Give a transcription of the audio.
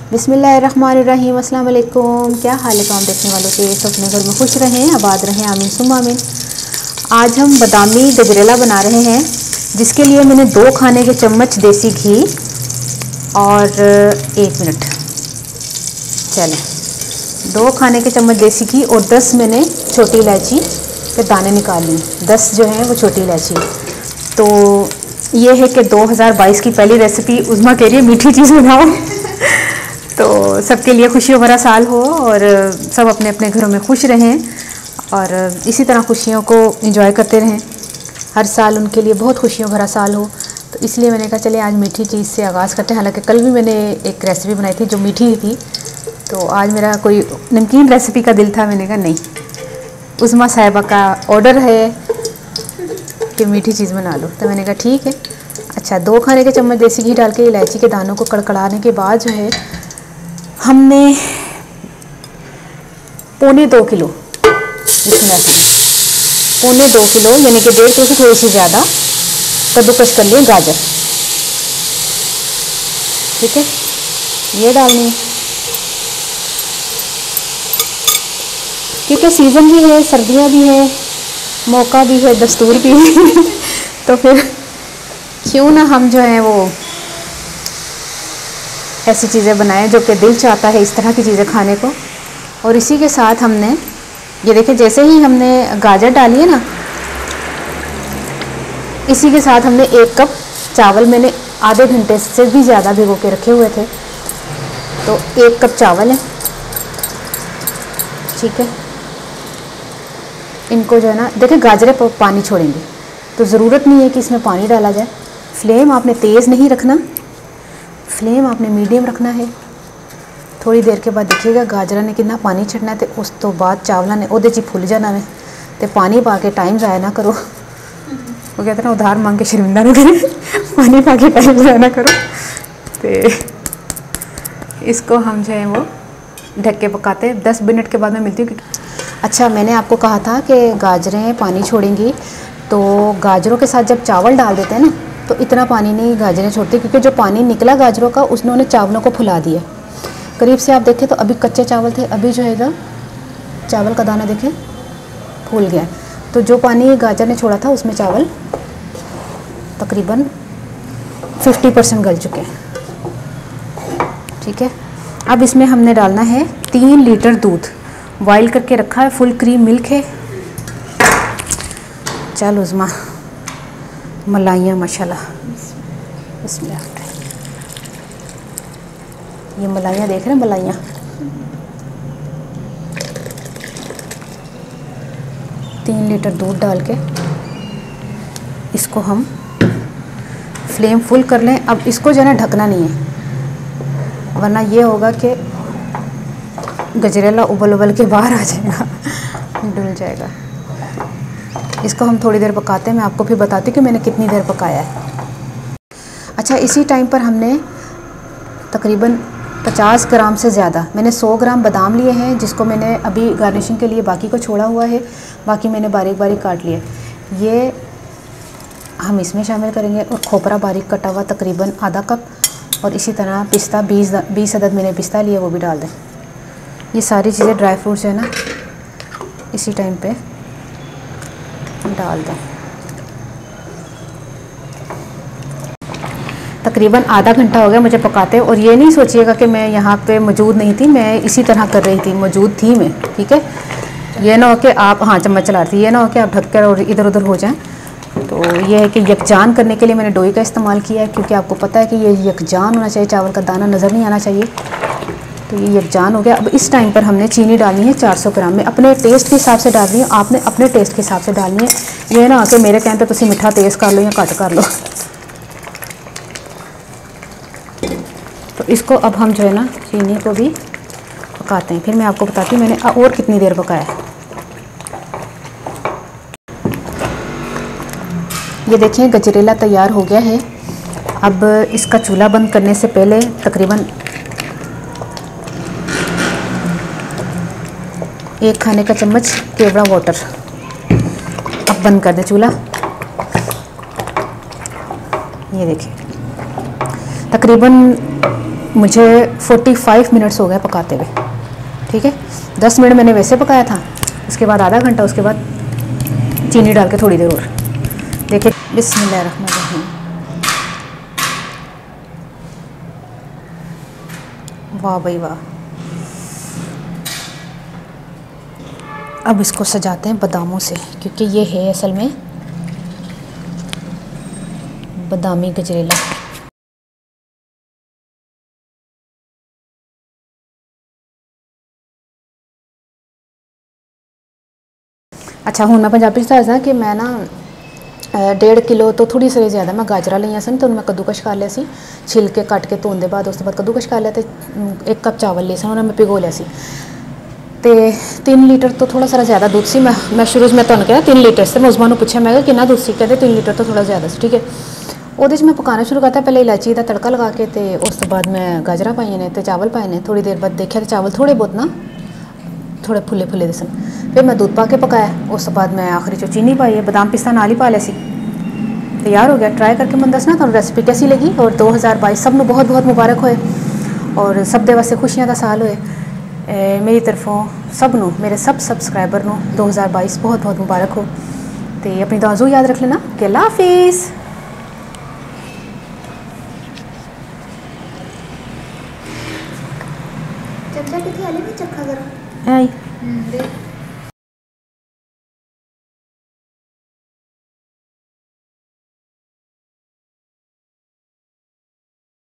बिस्मिल्लाहिर्रहमानिर्रहीम, अस्सलाम वालेकुम। क्या हाल है काम देखने वालों के? सब अपने घर में खुश रहें, आबाद रहें, आमीन सुम आमीन। आज हम बादामी गजरेला बना रहे हैं, जिसके लिए मैंने 2 खाने के चम्मच देसी घी और 1 मिनट चलें 2 खाने के चम्मच देसी घी और 10 मैंने छोटी इलायची के दाने निकाल लिए। 10 जो हैं वो छोटी इलायची। तो ये है कि 2022 की पहली रेसिपी उज़्मा कह रही है मीठी चीज़ बनाओ। तो सबके लिए खुशियों भरा साल हो और सब अपने अपने घरों में खुश रहें और इसी तरह खुशियों को एंजॉय करते रहें। हर साल उनके लिए बहुत खुशियों भरा साल हो, तो इसलिए मैंने कहा चले आज मीठी चीज़ से आगाज़ करते हैं। हालांकि कल भी मैंने एक रेसिपी बनाई थी जो मीठी थी, तो आज मेरा कोई नमकीन रेसिपी का दिल था। मैंने कहा नहीं, उज़्मा साहिबा का ऑर्डर है कि मीठी चीज़ बना लो, तो मैंने कहा ठीक है। अच्छा, 2 खाने के चम्मच देसी घी डाल के इलायची के दानों को कड़कड़ाने के बाद जो है हमने 1.25 किलो, इसमें 1.25 किलो यानी कि 1.5 किलो से थोड़ी सी ज़्यादा कद्दूकस कर लिए गाजर। ठीक है, ये डालनी है क्योंकि सीज़न भी है, सर्दियाँ भी हैं, मौका भी है, दस्तूर भी है। तो फिर क्यों ना हम जो है वो ऐसी चीज़ें बनाएं जो कि दिल चाहता है इस तरह की चीज़ें खाने को। और इसी के साथ हमने ये देखें, जैसे ही हमने गाजर डाली है ना, इसी के साथ हमने 1 कप चावल, मैंने आधे घंटे से भी ज़्यादा भिगो के रखे हुए थे, तो 1 कप चावल है। ठीक है, इनको जो है ना, देखिए गाजरें पानी छोड़ेंगे तो ज़रूरत नहीं है कि इसमें पानी डाला जाए। फ्लेम आपने तेज़ नहीं रखना, फ्लेम आपने मीडियम रखना है। थोड़ी देर के बाद देखिएगा गाजरा ने कितना पानी छड़ना है, तो उस तो बाद चावलों ने उहदे च फुल जाना है। तो पानी पा के टाइम ज़ाया ना करो। वो कहते हैं ना, उधार मांग के शर्मिंदा ना करें। पानी पा के टाइम ज़ाया ना करो। तो इसको हम जो है वो ढक के पकाते हैं। 10 मिनट के बाद मैं मिलती हूँ। अच्छा, मैंने आपको कहा था कि गाजरें पानी छोड़ेंगी, तो गाजरों के साथ जब चावल डाल देते हैं ना, तो इतना पानी नहीं गाजरें छोड़ती, क्योंकि जो पानी निकला गाजरों का उन्होंने चावलों को फुला दिया। करीब से आप देखें तो अभी कच्चे चावल थे, अभी जो है चावल का दाना देखें फूल गया। तो जो पानी गाजर ने छोड़ा था उसमें चावल तकरीबन 50% गल चुके हैं। ठीक है, अब इसमें हमने डालना है 3 लीटर दूध, बॉयल करके रखा है, फुल क्रीम मिल्क है। चल उज़्मा, मलाइयाँ माशाल्लाह, इसमें ये मलाइयाँ देख रहे हैं, मलाइयाँ 3 लीटर दूध डाल के इसको हम फ्लेम फुल कर लें। अब इसको जो है ना ढकना नहीं है, वरना ये होगा कि गजरेला उबल उबल के बाहर आ जाएगा, डुल जाएगा। इसको हम थोड़ी देर पकाते हैं, मैं आपको फिर बताती हूँ कि मैंने कितनी देर पकाया है। अच्छा, इसी टाइम पर हमने तकरीबन 50 ग्राम से ज़्यादा, मैंने 100 ग्राम बादाम लिए हैं, जिसको मैंने अभी गार्निशिंग के लिए बाकी को छोड़ा हुआ है, बाकी मैंने बारीक बारीक काट लिए। ये हम इसमें शामिल करेंगे, और खोपरा बारीक कटा हुआ तकरीबन आधा कप, और इसी तरह पिस्ता 20 अदद मैंने पिस्ता लिए, वो भी डाल दें। ये सारी चीज़ें ड्राई फ्रूट्स है ना, इसी टाइम पे डाल दें। तकरीबन आधा घंटा हो गया मुझे पकाते, और ये नहीं सोचिएगा कि मैं यहाँ पे मौजूद नहीं थी, मैं इसी तरह कर रही थी, मौजूद थी मैं। ठीक है, ये ना हो कि आप चम्मच चला रही थी, ये ना हो कि आप ढक कर और इधर उधर हो जाएं। तो ये है कि यकजान करने के लिए मैंने डोई का इस्तेमाल किया है, क्योंकि आपको पता है कि ये यकजान होना चाहिए, चावल का दाना नज़र नहीं आना चाहिए। तो ये यकजान हो गया। अब इस टाइम पर हमने चीनी डालनी है 400 ग्राम में, अपने टेस्ट के हिसाब से डाल रही हूँ, आपने अपने टेस्ट के हिसाब से डालनी है। ये ना कि मेरे कहते तो तुम मिठा तेज़ कर लो या घट कर लो। तो इसको अब हम जो है ना चीनी को भी पकाते हैं, फिर मैं आपको बताती हूँ मैंने और कितनी देर पकाया है। ये देखिए गजरेला तैयार हो गया है। अब इसका चूल्हा बंद करने से पहले तकरीबन 1 खाने का चम्मच केवड़ा वाटर, अब बंद कर दें चूल्हा। ये देखिए तकरीबन मुझे 45 मिनट्स हो गए पकाते हुए। ठीक है, 10 मिनट मैंने वैसे पकाया था, उसके बाद आधा घंटा, उसके बाद चीनी डाल के थोड़ी देर और। देखिए, बिस्मिल्लाहिर्रहमानिर्रहीम। वाह भाई वाह। अब इसको सजाते हैं बादामों से, क्योंकि ये है असल में बादामी गजरेला। अच्छा, हूँ मैं पंजाबी च दसदा कि मैं ना 1.5 किलो तो थोड़ी सारी ज़्यादा मैं गाजरा लिया सन, तो मैं कद्दूकश कर लिया सी, छिल के कट के धोने के बाद, उसके बाद कद्दूकश कर लिया, तो 1 कप चावल लिए सन, उन्हें मैं भिगो लिया सी। तो 3 लीटर तो थोड़ा सारा ज़्यादा दूध सी। मैं शुरू में तुहानूं कहा 3 लीटर से, मैं उस्मान नूं पुछया, मैं कितना दूध सी, कहते 3 लीटर तो थोड़ा ज़्यादा सी। ठीक है, वो मैं पकाना शुरू करता, पहले इलायची का तड़का लगा के, तो उस तो बाद मैं गाजरा पाई ने, तो चावल पाए ने। थोड़ी देर बाद देखा तो चावल थोड़े बहुत ना थोड़े फुले फुले दे सन। फिर मैं दूध पा के पकाया, उस तो बाद मैं आखिरी चो चीनी पाई है, बादाम पिस्ता नाल ही पा लिया सी। तैयार हो गया। ट्राई करके मैं दसना तुहानूं रेसिपी कैसी लगी। और 2022 सब नूं बहुत बहुत मुबारक होए, और सब दे वास्ते खुशियां दा साल होए। मेरी तरफों सब नूं, मेरे सब सब्सक्राइबर नूं 2022 बहुत बहुत मुबारक हो। तो अपनी दुआ ज़रूर याद रख लेना कि अल्लाह हाफिज़। चमचा कितने वाले में चखा करो। आई